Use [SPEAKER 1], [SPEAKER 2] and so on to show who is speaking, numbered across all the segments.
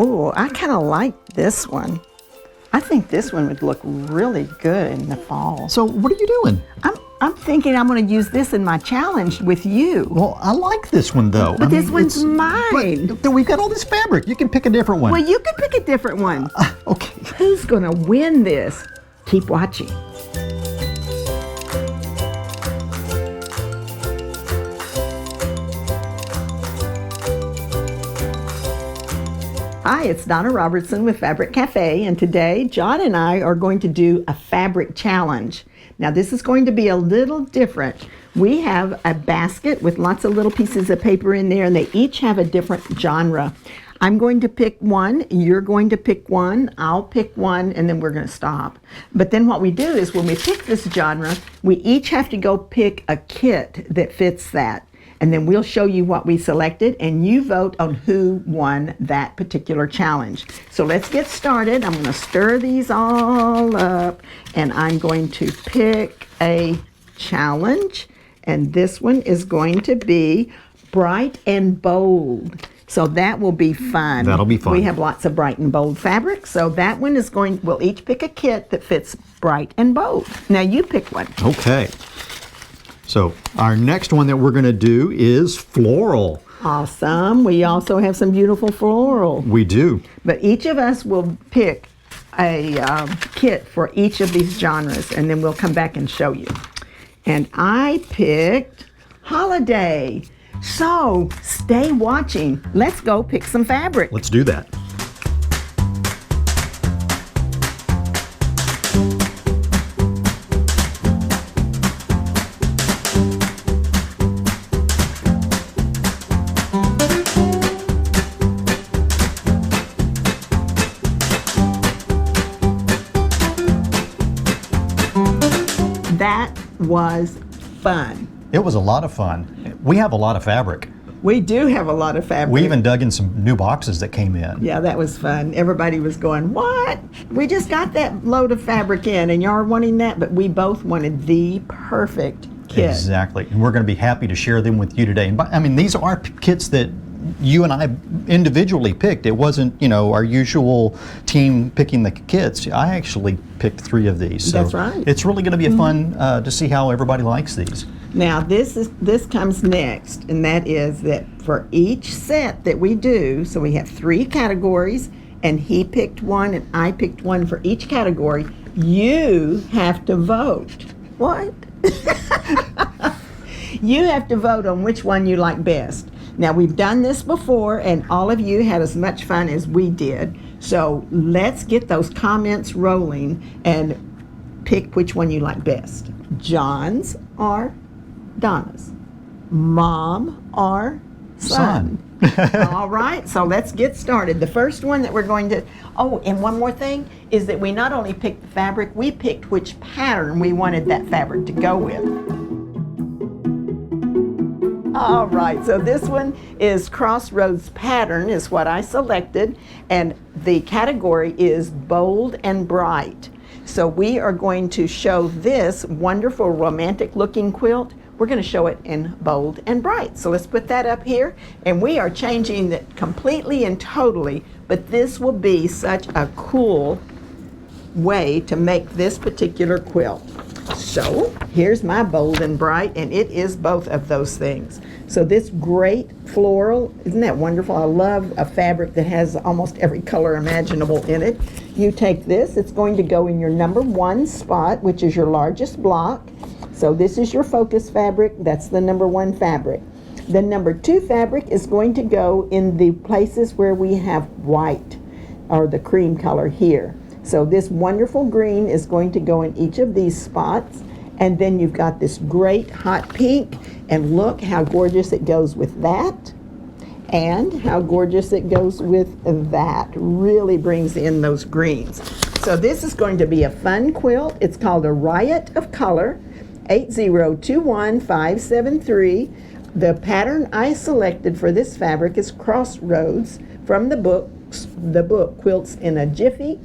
[SPEAKER 1] Oh, I kind of like this one. I think this one would look really good in the fall.
[SPEAKER 2] So what are you doing?
[SPEAKER 1] I'm thinking I'm going to use this in my challenge with you.
[SPEAKER 2] Well, I like this one though.
[SPEAKER 1] But this one's mine.
[SPEAKER 2] But we've got all this fabric. You can pick a different one.
[SPEAKER 1] Well, you can pick a different one.
[SPEAKER 2] Okay.
[SPEAKER 1] Who's going to win this? Keep watching. Hi, it's Donna Robertson with Fabric Cafe, and today John and I are going to do a fabric challenge. Now this is going to be a little different. We have a basket with lots of little pieces of paper in there, and they each have a different genre. I'm going to pick one, you're going to pick one, I'll pick one, and then we're going to stop. But then what we do is when we pick this genre, we each have to go pick a kit that fits that. And then we'll show you what we selected, and you vote on who won that particular challenge. So let's get started. I'm going to stir these all up, and I'm going to pick a challenge. And this one is going to be bright and bold. So that will be fun.
[SPEAKER 2] That'll be fun.
[SPEAKER 1] We have lots of bright and bold fabric. So that one is we'll each pick a kit that fits bright and bold. Now you pick one.
[SPEAKER 2] Okay. So our next one that we're going to do is floral.
[SPEAKER 1] Awesome. We also have some beautiful floral.
[SPEAKER 2] We do.
[SPEAKER 1] But each of us will pick a kit for each of these genres, and then we'll come back and show you. And I picked holiday. So stay watching. Let's go pick some fabric.
[SPEAKER 2] Let's do that.
[SPEAKER 1] That was fun.
[SPEAKER 2] It was a lot of fun. We have a lot of fabric.
[SPEAKER 1] We do have a lot of fabric.
[SPEAKER 2] We even dug in some new boxes that came in.
[SPEAKER 1] Yeah, that was fun. Everybody was going, what? We just got that load of fabric in, and y'all are wanting that, but we both wanted the perfect kit.
[SPEAKER 2] Exactly. And we're going to be happy to share them with you today. And I mean, these are kits that you and I individually picked. It wasn't, our usual team picking the kits. I actually picked 3 of these. So
[SPEAKER 1] that's right.
[SPEAKER 2] It's really going to be fun to see how everybody likes these.
[SPEAKER 1] Now this comes next, and that is that for each set that we do, so we have 3 categories, and he picked one and I picked one for each category, you have to vote. What? You have to vote on which one you like best. Now we've done this before, and all of you had as much fun as we did. So let's get those comments rolling and pick which one you like best. John's or Donna's? Mom or son? All right, so let's get started. The first one that we're going to, and one more thing is that we not only picked the fabric, we picked which pattern we wanted that fabric to go with. All right, so this one is Crossroads pattern is what I selected, and the category is bold and bright. So we are going to show this wonderful romantic looking quilt. We're going to show it in bold and bright. So let's put that up here, and we are changing it completely and totally, but this will be such a cool way to make this particular quilt. So here's my bold and bright, and it is both of those things. So this great floral, isn't that wonderful? I love a fabric that has almost every color imaginable in it. You take this, it's going to go in your number 1 spot, which is your largest block. So this is your focus fabric, that's the number 1 fabric. The number 2 fabric is going to go in the places where we have white, or the cream color here. So this wonderful green is going to go in each of these spots, and then you've got this great hot pink, and look how gorgeous it goes with that, and how gorgeous it goes with that. Really brings in those greens. So this is going to be a fun quilt. It's called a Riot of Color, 8021573. The pattern I selected for this fabric is Crossroads from the book Quilts in a Jiffy.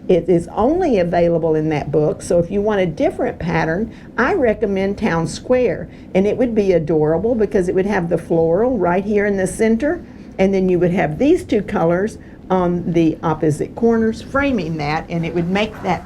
[SPEAKER 1] It is only available in that book, so if you want a different pattern, I recommend Town Square. And it would be adorable because it would have the floral right here in the center, and then you would have these 2 colors on the opposite corners, framing that, and it would make that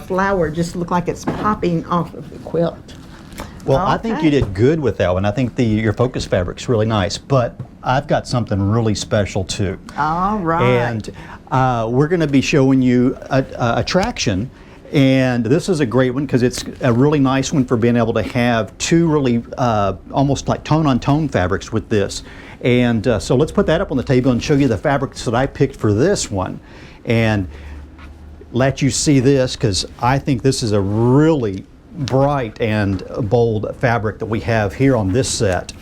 [SPEAKER 1] flower just look like it's popping off of the quilt.
[SPEAKER 2] Well, I think you did good with that one. I think your focus fabric's really nice, but I've got something really special too.
[SPEAKER 1] All right.
[SPEAKER 2] And we're going to be showing you a traction, and this is a great one because it's a really nice one for being able to have two really almost like tone-on-tone fabrics with this. And so let's put that up on the table and show you the fabrics that I picked for this one, and let you see this because I think this is a really bright and bold fabric that we have here on this set.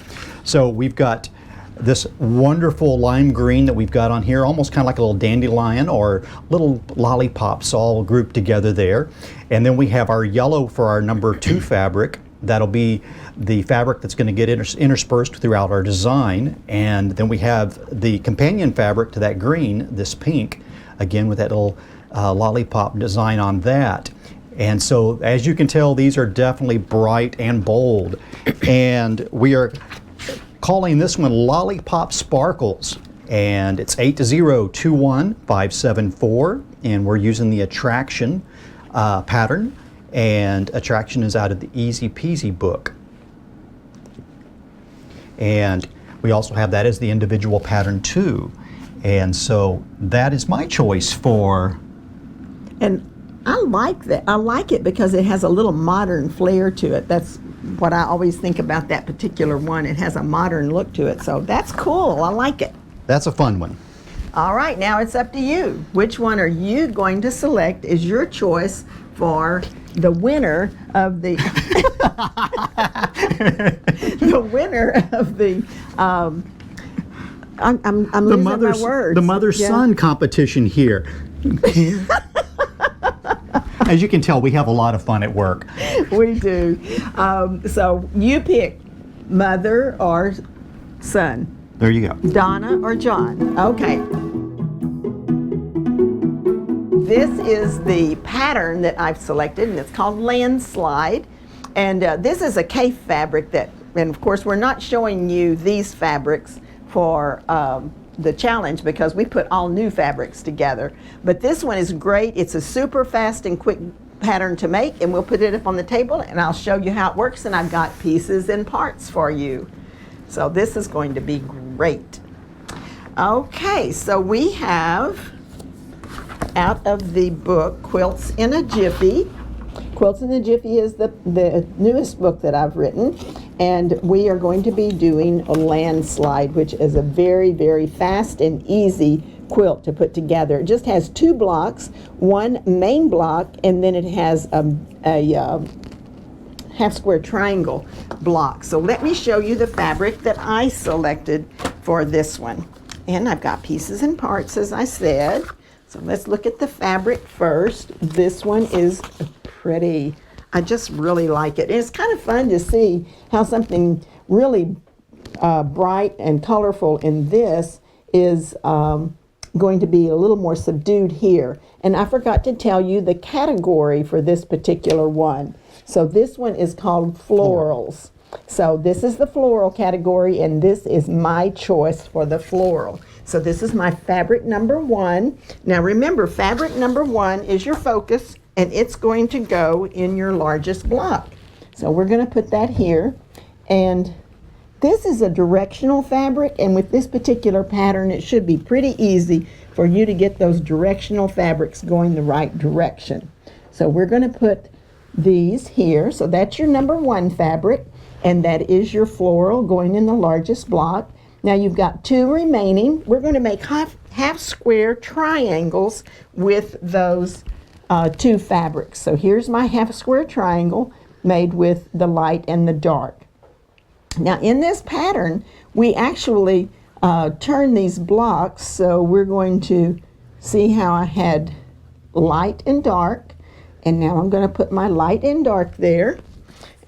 [SPEAKER 2] So we've got this wonderful lime green that we've got on here, almost kind of like a little dandelion or little lollipops all grouped together there. And then we have our yellow for our number 2 fabric. That'll be the fabric that's going to get interspersed throughout our design. And then we have the companion fabric to that green, this pink, again with that little lollipop design on that. And so as you can tell, these are definitely bright and bold. And we are calling this one Lollipop Sparkles, and it's 8021574, and we're using the Attraction pattern, and Attraction is out of the Easy Peasy book. And we also have that as the individual pattern too. And so that is my choice for.
[SPEAKER 1] And I like that. I like it because it has a little modern flair to it. That's what I always think about that particular one. It has a modern look to it. So that's cool. I like it.
[SPEAKER 2] That's a fun one.
[SPEAKER 1] All right, now it's up to you. Which one are you going to select as your choice for the winner of the the winner of the I'm losing my words.
[SPEAKER 2] The mother-son competition here. As you can tell, we have a lot of fun at work.
[SPEAKER 1] We do. So you pick mother or son.
[SPEAKER 2] There you go.
[SPEAKER 1] Donna or John. Okay. This is the pattern that I've selected, and it's called Landslide. And this is a K fabric that, and of course, we're not showing you these fabrics for the challenge because we put all new fabrics together. But this one is great. It's a super fast and quick pattern to make, and we'll put it up on the table and I'll show you how it works, and I've got pieces and parts for you. So this is going to be great. Okay, so we have out of the book Quilts in a Jiffy. Quilts in a Jiffy is the newest book that I've written, and we are going to be doing a Landslide, which is a very, very fast and easy quilt to put together. It just has 2 blocks, one main block, and then it has a half square triangle block. So let me show you the fabric that I selected for this one. And I've got pieces and parts, as I said. So let's look at the fabric first. This one is pretty. I just really like it. And it's kind of fun to see how something really bright and colorful in this is going to be a little more subdued here. And I forgot to tell you the category for this particular one. So this one is called Florals. So this is the floral category, and this is my choice for the floral. So this is my fabric number 1. Now remember, fabric number 1 is your focus, and it's going to go in your largest block. So we're going to put that here. And this is a directional fabric, and with this particular pattern, it should be pretty easy for you to get those directional fabrics going the right direction. So we're going to put these here. So that's your number 1 fabric, and that is your floral going in the largest block. Now you've got 2 remaining. We're going to make half square triangles with those 2 fabrics. So here's my half square triangle made with the light and the dark. Now in this pattern, we actually turn these blocks, so we're going to see how I had light and dark, and now I'm going to put my light and dark there,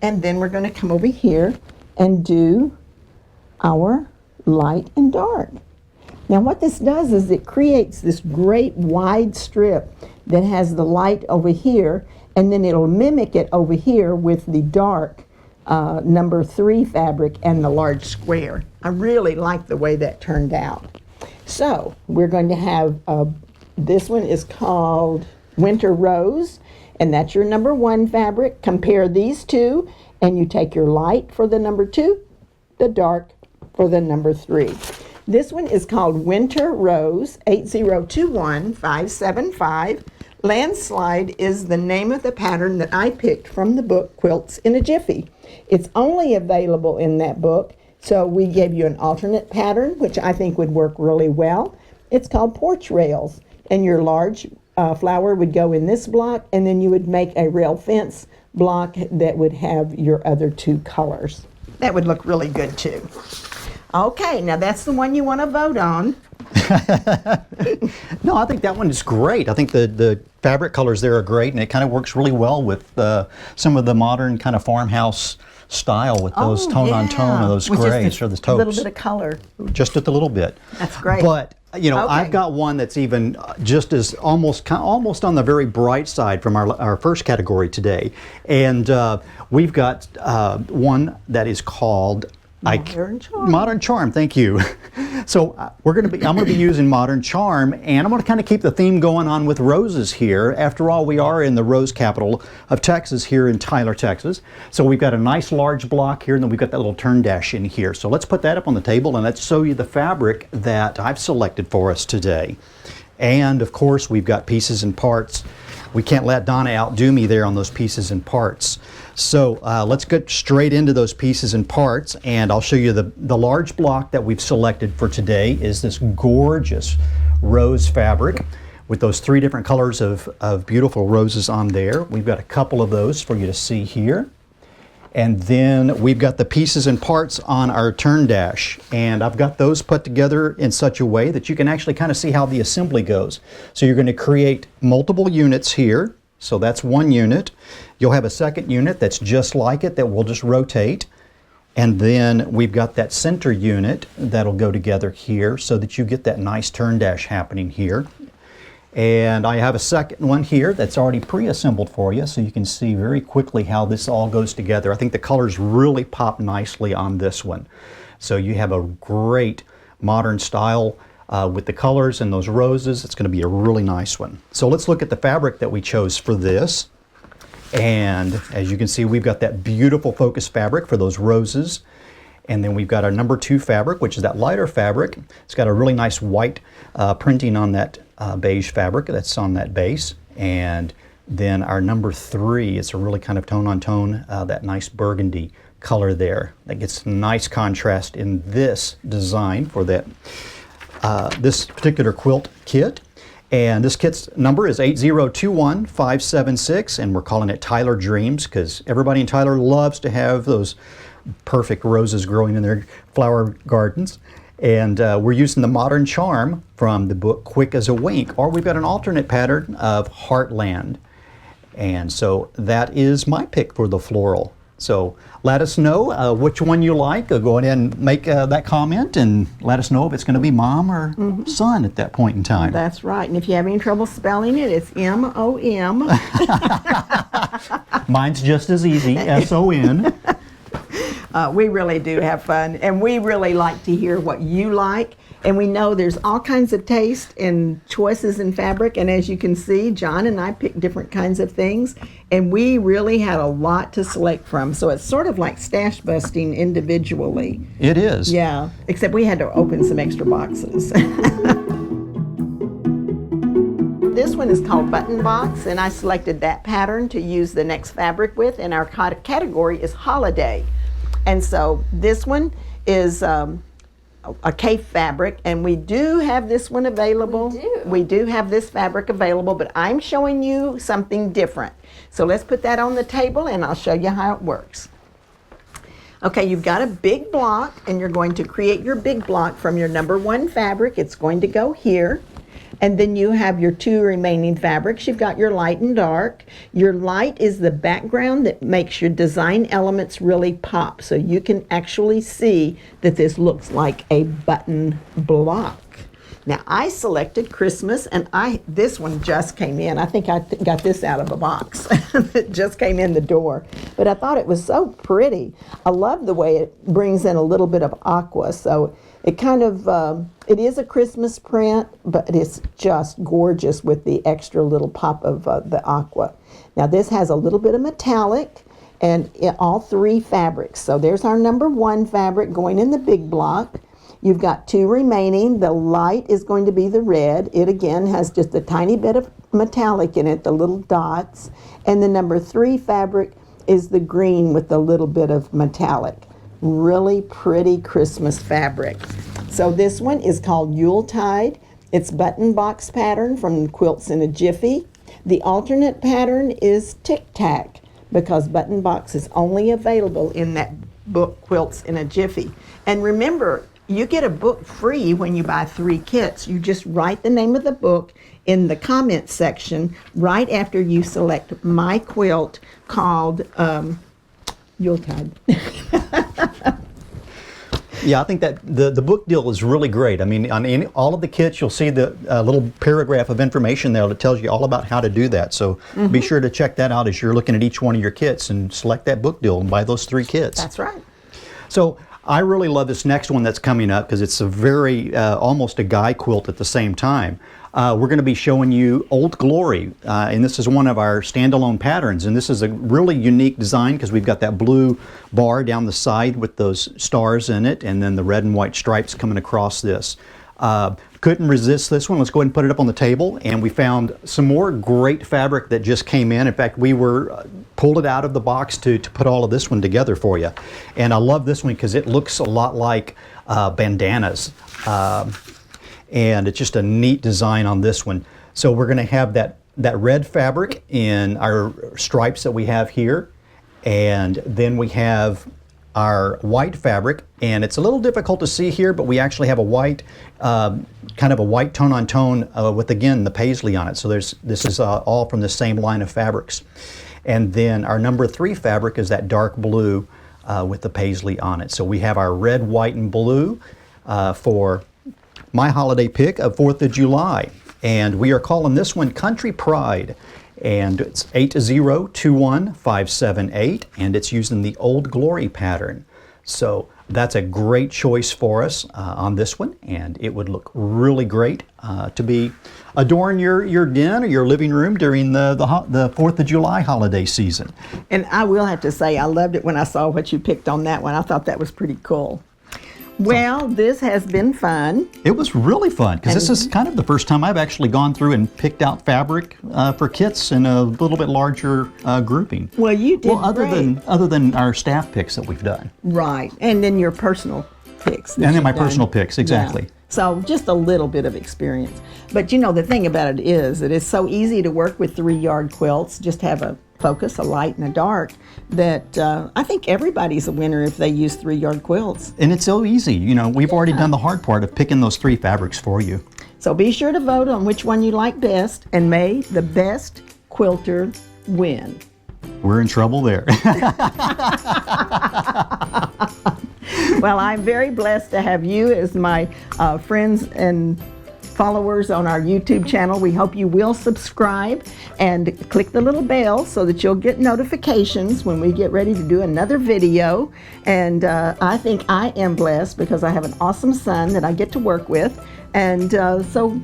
[SPEAKER 1] and then we're going to come over here and do our light and dark. Now what this does is it creates this great wide strip that has the light over here, and then it'll mimic it over here with the dark number 3 fabric and the large square. I really like the way that turned out. So we're going to have, this one is called Winter Rose, and that's your number 1 fabric. Compare these two, and you take your light for the number 2, the dark for the number 3. This one is called Winter Rose, 8021575. Landslide is the name of the pattern that I picked from the book Quilts in a Jiffy. It's only available in that book, so we gave you an alternate pattern, which I think would work really well. It's called Porch Rails, and your large flower would go in this block, and then you would make a rail fence block that would have your other 2 colors. That would look really good too. Okay, now that's the one you want to vote on.
[SPEAKER 2] No, I think that one is great. I think the fabric colors there are great, and it kind of works really well with some of the modern kind of farmhouse style with those tone on tone of those grays or the taupes.
[SPEAKER 1] A little bit of color.
[SPEAKER 2] Just a little bit.
[SPEAKER 1] That's great.
[SPEAKER 2] But you know, I've got one that's even just as almost on the very bright side from our first category today, and we've got one that is called Modern Charm. Thank you. So I'm going to be using Modern Charm, and I'm going to kind of keep the theme going on with roses here. After all, we are in the rose capital of Texas here in Tyler, Texas. So we've got a nice large block here, and then we've got that little turn dash in here. So let's put that up on the table, and let's show you the fabric that I've selected for us today. And of course, we've got pieces and parts. We can't let Donna outdo me there on those pieces and parts. So let's get straight into those pieces and parts, and I'll show you the large block that we've selected for today is this gorgeous rose fabric with those 3 different colors of beautiful roses on there. We've got a couple of those for you to see here. And then we've got the pieces and parts on our turn dash, and I've got those put together in such a way that you can actually kind of see how the assembly goes. So you're going to create multiple units here. So that's 1 unit. You'll have a second unit that's just like it that will just rotate. And then we've got that center unit that'll go together here so that you get that nice turn dash happening here. And I have a second one here that's already pre-assembled for you, so you can see very quickly how this all goes together. I think the colors really pop nicely on this one. So you have a great modern style with the colors and those roses. It's going to be a really nice one. So let's look at the fabric that we chose for this. And as you can see, we've got that beautiful focus fabric for those roses. And then we've got our number 2 fabric, which is that lighter fabric. It's got a really nice white printing on that beige fabric that's on that base. And then our number 3, it's a really kind of tone on tone, that nice burgundy color there. That gets nice contrast in this design for that this particular quilt kit. And this kit's number is 8021576, and we're calling it Tyler Dreams because everybody in Tyler loves to have those perfect roses growing in their flower gardens. And we're using the Modern Charm from the book Quick as a Wink, or we've got an alternate pattern of Heartland. And so that is my pick for the floral. So let us know which one you like. Go ahead and make that comment and let us know if it's going to be mom or son at that point in time.
[SPEAKER 1] That's right. And if you have any trouble spelling it, it's M-O-M.
[SPEAKER 2] Mine's just as easy, S-O-N.
[SPEAKER 1] We really do have fun, and we really like to hear what you like. And we know there's all kinds of taste and choices in fabric, and as you can see, John and I picked different kinds of things, and we really had a lot to select from. So it's sort of like stash busting individually.
[SPEAKER 2] It is.
[SPEAKER 1] Yeah, except we had to open some extra boxes. This one is called Button Box, and I selected that pattern to use the next fabric with, and our category is Holiday. And so this one is a cape fabric, and we do have this one available. We do have this fabric available, but I'm showing you something different. So let's put that on the table, and I'll show you how it works. Okay, you've got a big block, and you're going to create your big block from your number 1 fabric. It's going to go here. And then you have your 2 remaining fabrics. You've got your light and dark. Your light is the background that makes your design elements really pop. So you can actually see that this looks like a button block. Now I selected Christmas, and this one just came in. I think I got this out of a box. It just came in the door. But I thought it was so pretty. I love the way it brings in a little bit of aqua. So It kind of, it is a Christmas print, but it's just gorgeous with the extra little pop of the aqua. Now this has a little bit of metallic and all three fabrics. So there's our number 1 fabric going in the big block. You've got 2 remaining. The light is going to be the red. It again has just a tiny bit of metallic in it, the little dots. And the number 3 fabric is the green with the little bit of metallic. Really pretty Christmas fabric. So this one is called Yuletide. It's button box pattern from Quilts in a Jiffy. The alternate pattern is Tic Tac, because button box is only available in that book Quilts in a Jiffy. And remember, you get a book free when you buy 3 kits. You just write the name of the book in the comments section right after you select my quilt called Yuletide.
[SPEAKER 2] Yeah, I think that the book deal is really great. I mean, on all of the kits, you'll see the little paragraph of information there that tells you all about how to do that. So be sure to check that out as you're looking at each one of your kits and select that book deal and buy those 3 kits.
[SPEAKER 1] That's right.
[SPEAKER 2] So I really love this next one that's coming up because it's a very, almost a guy quilt at the same time. We're going to be showing you Old Glory, and this is one of our standalone patterns, and this is a really unique design because we've got that blue bar down the side with those stars in it, and then the red and white stripes coming across this. Couldn't resist this one. Let's go ahead and put it up on the table, and we found some more great fabric that just came in. In fact, we were pulled it out of the box to put all of this one together for you. And I love this one because it looks a lot like bandanas. And it's just a neat design on this one. So we're going to have that red fabric in our stripes that we have here, and then we have our white fabric, and it's a little difficult to see here, but we actually have a white, kind of a white tone on tone with, again, the paisley on it. So this is all from the same line of fabrics. And then our number 3 fabric is that dark blue with the paisley on it. So we have our red, white, and blue for my holiday pick of 4th of July. And we are calling this one Country Pride. And it's 8021578, and it's using the Old Glory pattern. So that's a great choice for us on this one, and it would look really great to be adorn your den or your living room during the 4th of July holiday season.
[SPEAKER 1] And I will have to say, I loved it when I saw what you picked on that one. I thought that was pretty cool. Well, this has been fun.
[SPEAKER 2] It was really fun because this is kind of the first time I've actually gone through and picked out fabric for kits in a little bit larger grouping.
[SPEAKER 1] Well, you did
[SPEAKER 2] other than our staff picks that we've done.
[SPEAKER 1] Right, and then your personal picks.
[SPEAKER 2] And then my personal picks, exactly.
[SPEAKER 1] Yeah. So just a little bit of experience. But you know, the thing about it is that it's so easy to work with 3 yard quilts. Just have a focus, a light and a dark, that I think everybody's a winner if they use 3 yard quilts.
[SPEAKER 2] And it's so easy. You know, we've already done the hard part of picking those 3 fabrics for you.
[SPEAKER 1] So be sure to vote on which one you like best, and may the best quilter win.
[SPEAKER 2] We're in trouble there.
[SPEAKER 1] Well, I'm very blessed to have you as my friends and followers on our YouTube channel. We hope you will subscribe and click the little bell so that you'll get notifications when we get ready to do another video. And I think I am blessed because I have an awesome son that I get to work with. And so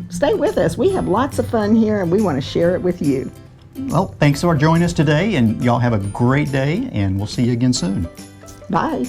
[SPEAKER 1] stay with us. We have lots of fun here, and we want to share it with you.
[SPEAKER 2] Well, thanks for joining us today, and y'all have a great day, and we'll see you again soon.
[SPEAKER 1] Bye.